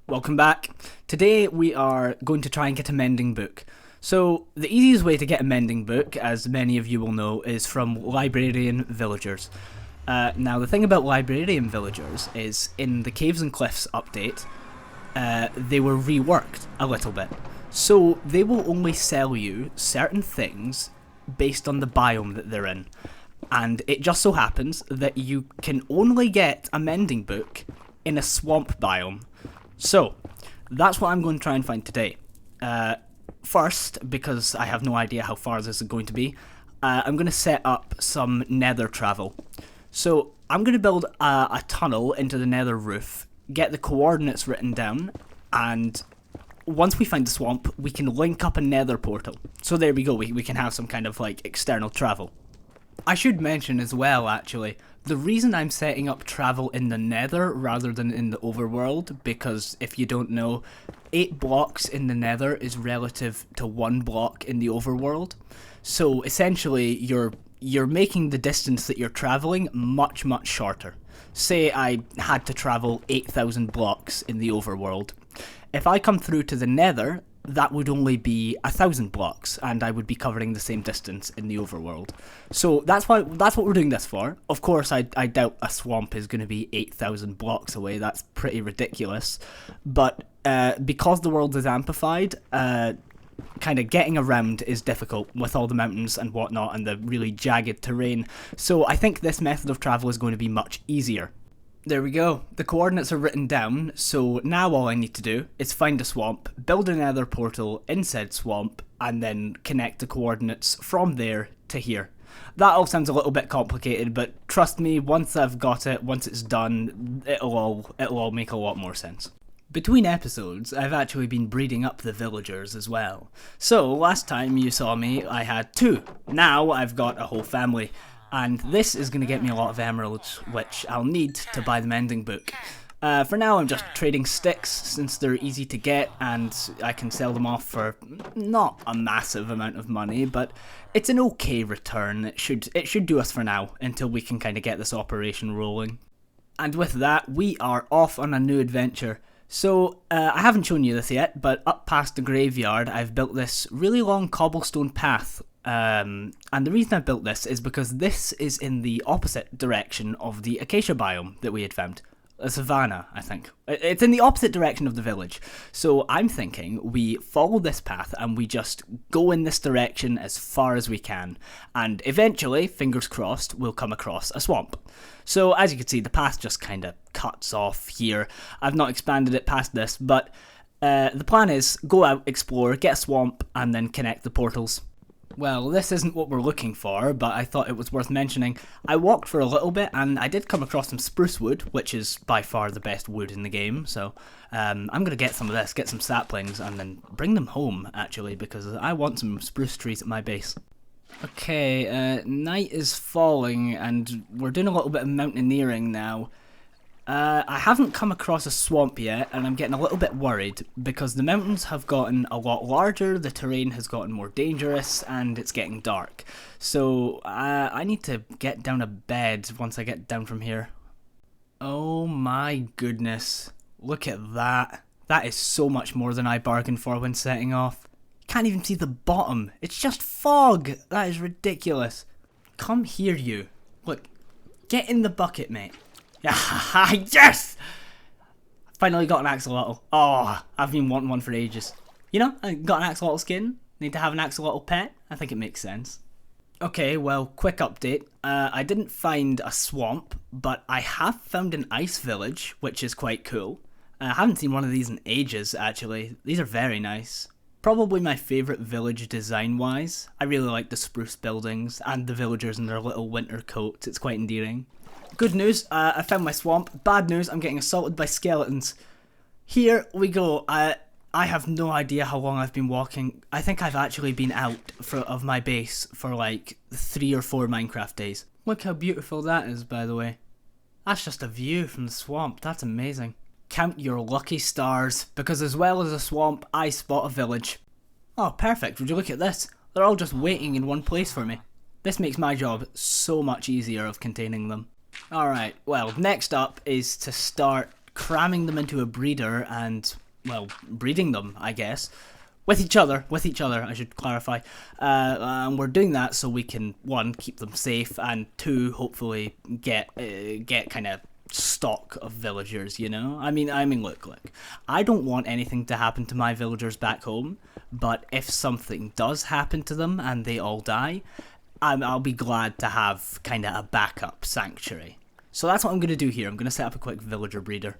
Welcome back. Today we are going to try and get a mending book. So the easiest way to get a mending book, as many of you will know, is from librarian villagers. Now the thing about librarian villagers is in the Caves and Cliffs update, they were reworked a little bit. So they will only sell you certain things based on the biome that they're in. And it just so happens that you can only get a mending book in a swamp biome. So, that's what I'm going to try and find today. First, because I have no idea how far this is going to be, I'm going to set up some nether travel. So, I'm going to build a tunnel into the nether roof, get the coordinates written down, and once we find the swamp, we can link up a nether portal. So there we go, we can have some kind of like external travel. I should mention as well, actually, the reason I'm setting up travel in the nether rather than in the overworld, because if you don't know, 8 blocks in the nether is relative to 1 block in the overworld. So essentially, you're making the distance that you're traveling much shorter. Say I had to travel 8,000 blocks in the overworld. If I come through to the nether, that would only be 1,000 blocks, and I would be covering the same distance in the overworld. So that's what we're doing this for. Of course, I doubt a swamp is going to be 8,000 blocks away. That's pretty ridiculous. But because the world is amplified, kind of getting around is difficult with all the mountains and whatnot and the really jagged terrain. So I think this method of travel is going to be much easier. There we go, the coordinates are written down, so now all I need to do is find a swamp, build a nether portal in said swamp, and then connect the coordinates from there to here. That all sounds a little bit complicated, but trust me, once I've got it, once it's done, it'll all make a lot more sense. Between episodes, I've actually been breeding up the villagers as well. So, last time you saw me, I had 2. Now I've got a whole family. And this is going to get me a lot of emeralds, which I'll need to buy the mending book. For now, I'm just trading sticks, since they're easy to get, and I can sell them off for not a massive amount of money, but it's an okay return. It should do us for now, until we can kind of get this operation rolling. And with that, we are off on a new adventure. So, I haven't shown you this yet, but up past the graveyard, I've built this really long cobblestone path. And the reason I built this is because this is in the opposite direction of the acacia biome that we had found. A savanna, I think. It's in the opposite direction of the village. So I'm thinking we follow this path and we just go in this direction as far as we can. And eventually, fingers crossed, we'll come across a swamp. So as you can see, the path just kind of cuts off here. I've not expanded it past this, but the plan is go out, explore, get a swamp, and then connect the portals. Well, this isn't what we're looking for, but I thought it was worth mentioning. I walked for a little bit, and I did come across some spruce wood, which is by far the best wood in the game, so I'm going to get some of this, get some saplings, and then bring them home, actually, because I want some spruce trees at my base. Okay, night is falling, and we're doing a little bit of mountaineering now. I haven't come across a swamp yet, and I'm getting a little bit worried because the mountains have gotten a lot larger, the terrain has gotten more dangerous, and it's getting dark. So, I need to get down a bed once I get down from here. Oh my goodness. Look at that. That is so much more than I bargained for when setting off. You can't even see the bottom. It's just fog. That is ridiculous. Come here, you. Look, get in the bucket, mate. Yes! Finally got an axolotl. Oh, I've been wanting one for ages. You know, I got an axolotl skin. Need to have an axolotl pet. I think it makes sense. Okay, well, quick update. I didn't find a swamp, but I have found an ice village, which is quite cool. I haven't seen one of these in ages, actually. These are very nice. Probably my favourite village design-wise. I really like the spruce buildings and the villagers in their little winter coats. It's quite endearing. Good news, I found my swamp. Bad news, I'm getting assaulted by skeletons. Here we go. I have no idea how long I've been walking. I think I've actually been out of my base for like 3 or 4 Minecraft days. Look how beautiful that is, by the way. That's just a view from the swamp. That's amazing. Count your lucky stars, because as well as a swamp, I spot a village. Oh, perfect. Would you look at this? They're all just waiting in one place for me. This makes my job so much easier of containing them. Alright, well, next up is to start cramming them into a breeder and, well, breeding them, I guess. With each other, I should clarify. And we're doing that so we can, one, keep them safe, and two, hopefully get kind of stock of villagers, you know? I mean, look. I don't want anything to happen to my villagers back home, but if something does happen to them and they all die, I'll be glad to have kind of a backup sanctuary. So that's what I'm going to do here. I'm going to set up a quick villager breeder.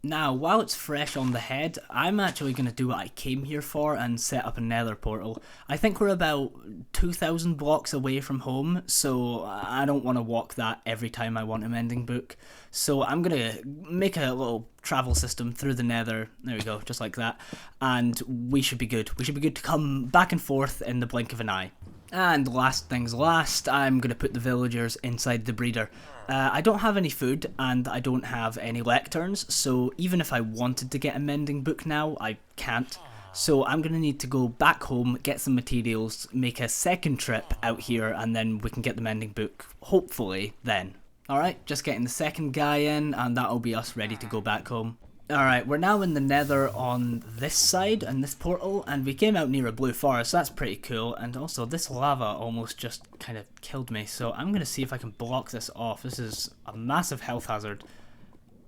Now, while it's fresh on the head, I'm actually going to do what I came here for and set up a nether portal. I think we're about 2,000 blocks away from home, so I don't want to walk that every time I want a mending book. So I'm going to make a little travel system through the nether, there we go, just like that, and we should be good. We should be good to come back and forth in the blink of an eye. And last things last, I'm going to put the villagers inside the breeder. I don't have any food, and I don't have any lecterns, so even if I wanted to get a mending book now, I can't. So I'm going to need to go back home, get some materials, make a second trip out here, and then we can get the mending book, hopefully, then. Alright, just getting the second guy in, and that'll be us ready to go back home. Alright, we're now in the nether on this side, and this portal, and we came out near a blue forest, so that's pretty cool, and also this lava almost just kind of killed me, so I'm going to see if I can block this off. This is a massive health hazard.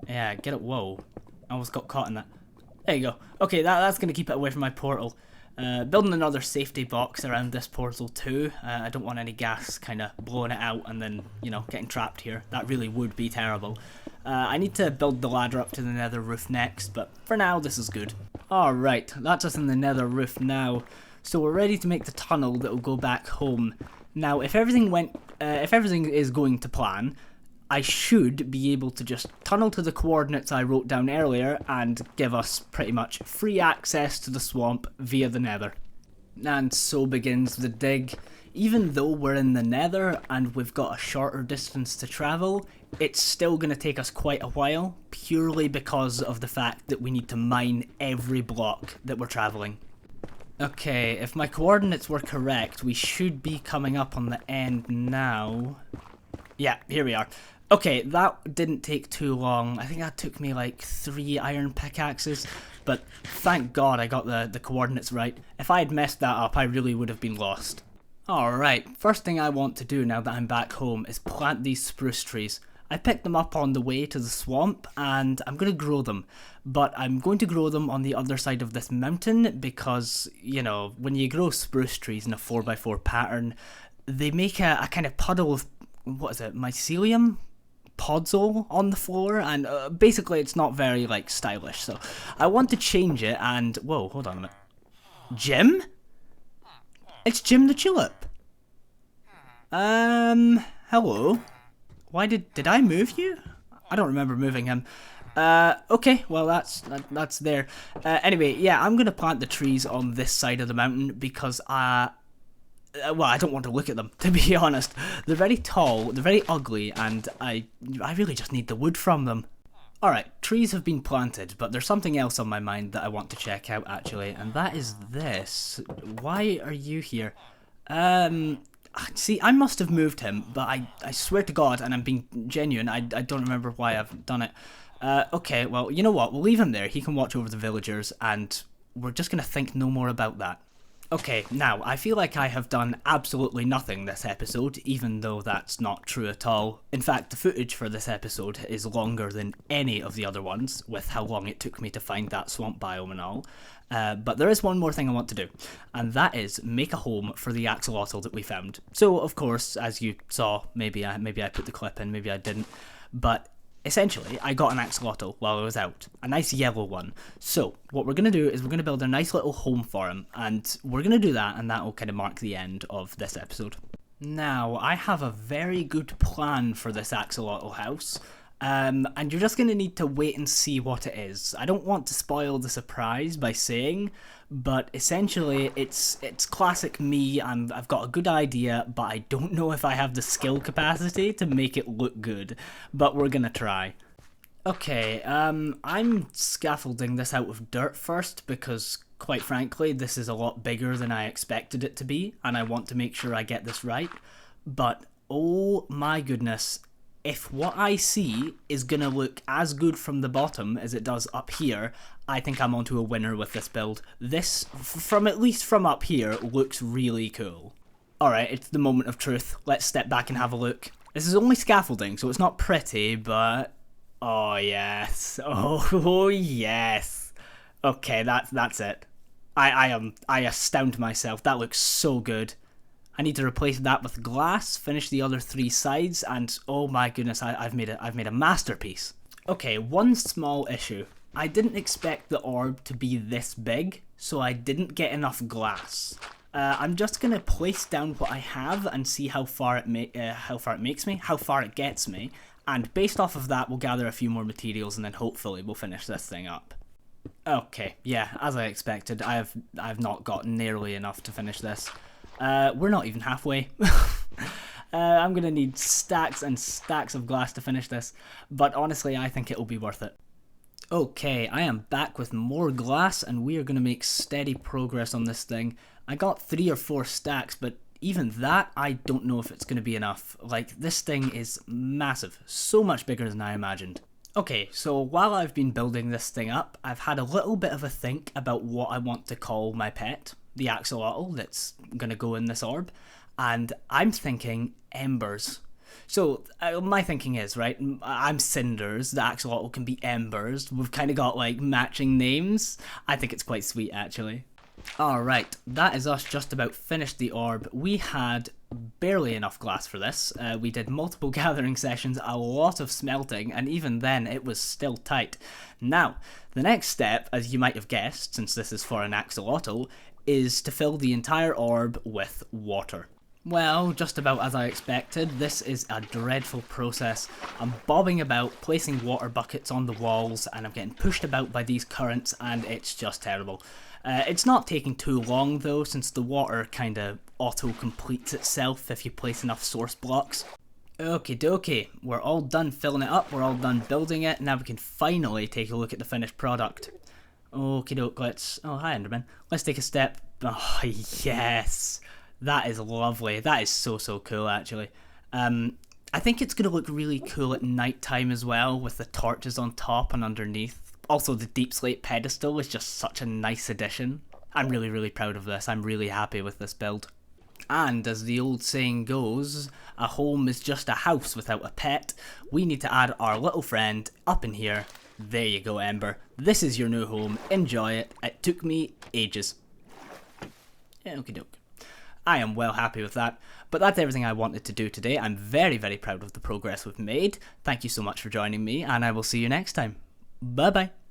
Yeah, get it, whoa. I almost got caught in that. There you go. Okay, that's going to keep it away from my portal. Building another safety box around this portal too. I don't want any gas kind of blowing it out and then, you know, getting trapped here. That really would be terrible. I need to build the ladder up to the nether roof next, but for now this is good. Alright, that's us in the nether roof now. So we're ready to make the tunnel that will go back home. Now, if everything is going to plan, I should be able to just tunnel to the coordinates I wrote down earlier and give us pretty much free access to the swamp via the nether. And so begins the dig. Even though we're in the nether and we've got a shorter distance to travel, it's still going to take us quite a while, purely because of the fact that we need to mine every block that we're traveling. Okay, if my coordinates were correct, we should be coming up on the end now. Yeah, here we are. Okay, that didn't take too long. I think that took me like 3 iron pickaxes, but thank God I got the coordinates right. If I had messed that up, I really would have been lost. Alright, first thing I want to do now that I'm back home is plant these spruce trees. I picked them up on the way to the swamp and I'm going to grow them, but I'm going to grow them on the other side of this mountain because, you know, when you grow spruce trees in a 4x4 pattern, they make a kind of puddle of, what is it, mycelium? Podzol on the floor, and basically it's not very, like, stylish, so I want to change it, and, whoa, hold on a minute. Jim? It's Jim the Tulip. Hello? Why did I move you? I don't remember moving him. Okay, well that's there. Anyway, yeah, I'm gonna plant the trees on this side of the mountain because well, I don't want to look at them, to be honest. They're very tall, they're very ugly, and I really just need the wood from them. Alright, trees have been planted, but there's something else on my mind that I want to check out, actually, and that is this. Why are you here? See, I must have moved him, but I swear to God, and I'm being genuine, I don't remember why I've done it. Okay, well, you know what, we'll leave him there, he can watch over the villagers, and we're just gonna think no more about that. Okay, now, I feel like I have done absolutely nothing this episode, even though that's not true at all. In fact, the footage for this episode is longer than any of the other ones, with how long it took me to find that swamp biome and all. But there is one more thing I want to do, and that is make a home for the axolotl that we found. So, of course, as you saw, maybe I put the clip in, maybe I didn't, but essentially, I got an axolotl while I was out, a nice yellow one. So, what we're going to do is we're going to build a nice little home for him, and we're going to do that, and that will kind of mark the end of this episode. Now, I have a very good plan for this axolotl house, and you're just going to need to wait and see what it is. I don't want to spoil the surprise by saying, but essentially it's classic me. I've got a good idea, but I don't know if I have the skill capacity to make it look good, but we're gonna try. Okay, I'm scaffolding this out of dirt first because, quite frankly, this is a lot bigger than I expected it to be, and I want to make sure I get this right. But, oh my goodness, if what I see is going to look as good from the bottom as it does up here, I think I'm onto a winner with this build. This, from at least from up here, looks really cool. Alright, it's the moment of truth. Let's step back and have a look. This is only scaffolding, so it's not pretty, but... oh yes. Oh yes. Okay, that's it. I astound myself. That looks so good. I need to replace that with glass, finish the other 3 sides, and oh my goodness, I've made a masterpiece. Okay, one small issue. I didn't expect the orb to be this big, so I didn't get enough glass. I'm just gonna place down what I have and see how far it gets me, and based off of that, we'll gather a few more materials, and then hopefully we'll finish this thing up. Okay, yeah, as I expected, I've not got nearly enough to finish this. We're not even halfway. I'm gonna need stacks and stacks of glass to finish this, but honestly I think it'll be worth it. Okay, I am back with more glass and we are gonna make steady progress on this thing. I got 3 or 4 stacks, but even that I don't know if it's gonna be enough. Like, this thing is massive, so much bigger than I imagined. Okay, so while I've been building this thing up, I've had a little bit of a think about what I want to call my pet, the axolotl that's gonna go in this orb, and I'm thinking embers. So my thinking is, right, I'm cinders, the axolotl can be embers, we've kind of got like matching names. I think it's quite sweet actually. Alright, that is us just about finished the orb. We had barely enough glass for this. We did multiple gathering sessions, a lot of smelting, and even then it was still tight. Now, the next step, as you might have guessed, since this is for an axolotl, is to fill the entire orb with water. Well, just about as I expected, this is a dreadful process. I'm bobbing about, placing water buckets on the walls, and I'm getting pushed about by these currents, and it's just terrible. It's not taking too long though, since the water kinda auto-completes itself if you place enough source blocks. Okie dokie, we're all done filling it up, we're all done building it, now we can finally take a look at the finished product. Okie doke, let's... oh, hi Enderman. Let's take a step... oh, yes! That is lovely. That is so cool, actually. I think it's going to look really cool at night time as well, with the torches on top and underneath. Also, the deep slate pedestal is just such a nice addition. I'm really proud of this. I'm really happy with this build. And as the old saying goes, a home is just a house without a pet. We need to add our little friend up in here. There you go, Ember. This is your new home. Enjoy it. It took me ages. Yeah, okie doke. I am well happy with that, but that's everything I wanted to do today. I'm very proud of the progress we've made. Thank you so much for joining me, and I will see you next time. Bye bye.